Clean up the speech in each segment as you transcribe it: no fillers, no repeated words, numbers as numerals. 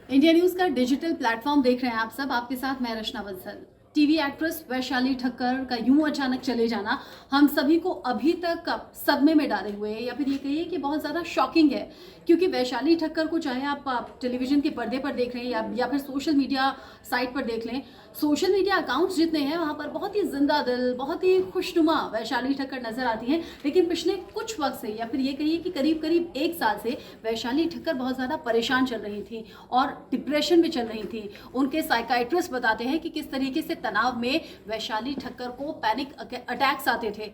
India news का digital platform देख रहे हैं आप सब। आपके साथ मैं रचना बंसल। टीवी एक्ट्रेस वैशाली ठक्कर का यूं अचानक चले जाना हम सभी को अभी तक सदमे में डाले हुए है, या फिर ये कहिए कि बहुत ज़्यादा शॉकिंग है। क्योंकि वैशाली ठक्कर को चाहे आप टेलीविजन के पर्दे पर देख रहे हैं या फिर सोशल मीडिया साइट पर देख लें, सोशल मीडिया अकाउंट्स जितने हैं वहाँ पर बहुत ही जिंदा दिल, बहुत ही खुशनुमा वैशाली ठक्कर नजर आती हैं। लेकिन पिछले कुछ वक्त से, या फिर ये कहिए कि करीब करीब एक साल से वैशाली ठक्कर बहुत ज़्यादा परेशान चल रही थी और डिप्रेशन में चल रही थी। उनके साइकाइट्रिस्ट बताते हैं कि किस तरीके से तनाव में वैशाली ठक्कर को पैनिक अटैक्स आते थे।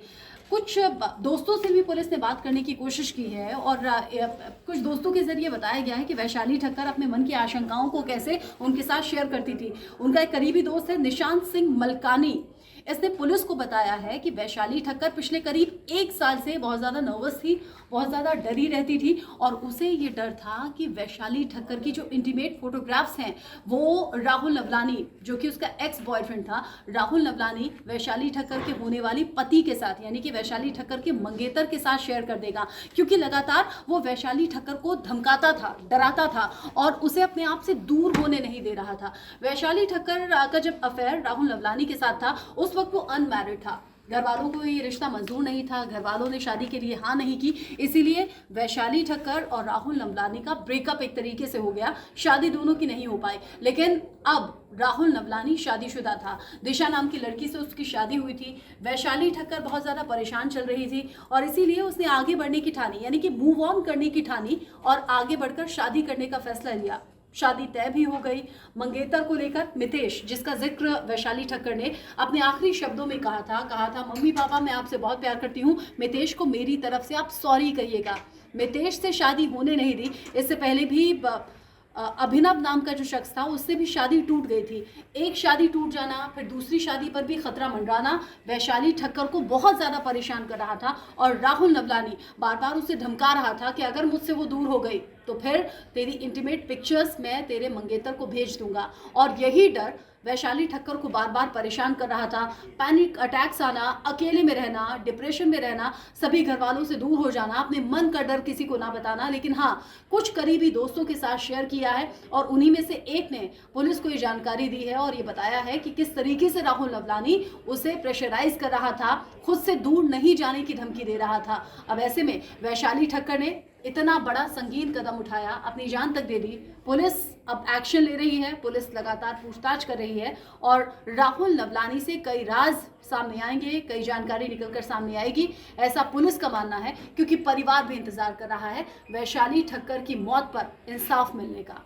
कुछ दोस्तों से भी पुलिस ने बात करने की कोशिश की है और कुछ दोस्तों के जरिए बताया गया है कि वैशाली ठक्कर अपने मन की आशंकाओं को कैसे उनके साथ शेयर करती थी। उनका एक करीबी दोस्त है निशांत सिंह मलकानी। इसने पुलिस को बताया है कि वैशाली ठक्कर पिछले करीब एक साल से बहुत ज़्यादा नर्वस थी, बहुत ज़्यादा डरी रहती थी और उसे ये डर था कि वैशाली ठक्कर की जो इंटीमेट फोटोग्राफ्स हैं वो राहुल नवलानी, जो कि उसका एक्स बॉयफ्रेंड था, राहुल नवलानी वैशाली ठक्कर के होने वाली पति के साथ, यानी कि वैशाली ठक्कर के मंगेतर के साथ शेयर कर देगा। क्योंकि लगातार वो वैशाली ठक्कर को धमकाता था, डराता था और उसे अपने आप से दूर होने नहीं दे रहा था। वैशाली ठक्कर का जब अफेयर राहुल नवलानी के साथ था उस वक्त वो अनमैरिड था। घर वालों को ये रिश्ता मंजूर नहीं था, घर वालों ने शादी के लिए हाँ नहीं की, इसीलिए वैशाली ठक्कर और राहुल नवलानी का ब्रेकअप एक तरीके से हो गया। शादी दोनों की नहीं हो पाई। लेकिन अब राहुल नवलानी शादीशुदा था, दिशा नाम की लड़की से उसकी शादी हुई थी। वैशाली ठक्कर बहुत ज़्यादा परेशान चल रही थी और इसीलिए उसने आगे बढ़ने की ठानी, यानी कि मूव ऑन करने की ठानी और आगे बढ़कर शादी करने का फैसला लिया। शादी तय भी हो गई। मंगेतर को लेकर मितेश, जिसका जिक्र वैशाली ठक्कर ने अपने आखिरी शब्दों में कहा था मम्मी पापा मैं आपसे बहुत प्यार करती हूँ, मितेश को मेरी तरफ से आप सॉरी कहिएगा। मितेश से शादी होने नहीं दी। इससे पहले भी अभिनव नाम का जो शख्स था उससे भी शादी टूट गई थी। एक शादी टूट जाना, फिर दूसरी शादी पर भी खतरा मंडराना वैशाली ठक्कर को बहुत ज़्यादा परेशान कर रहा था और राहुल नवलानी बार बार उसे धमका रहा था कि अगर मुझसे वो दूर हो गई तो फिर तेरी इंटीमेट पिक्चर्स मैं तेरे मंगेतर को भेज दूंगा। और यही डर वैशाली ठक्कर को बार बार परेशान कर रहा था। पैनिक अटैक्स आना, अकेले में रहना, डिप्रेशन में रहना, सभी घर वालों से दूर हो जाना, अपने मन का डर किसी को ना बताना। लेकिन हाँ, कुछ करीबी दोस्तों के साथ शेयर किया है और उन्हीं में से एक ने पुलिस को ये जानकारी दी है और ये बताया है कि किस तरीके से राहुल नवलानी उसे प्रेशराइज कर रहा था, खुद से दूर नहीं जाने की धमकी दे रहा था। अब ऐसे में वैशाली ठक्कर ने इतना बड़ा संगीन कदम उठाया, अपनी जान तक दे दी। पुलिस अब एक्शन ले रही है, पुलिस लगातार पूछताछ कर रही है और राहुल नवलानी से कई राज सामने आएंगे, कई जानकारी निकलकर सामने आएगी, ऐसा पुलिस का मानना है। क्योंकि परिवार भी इंतजार कर रहा है वैशाली ठक्कर की मौत पर इंसाफ मिलने का।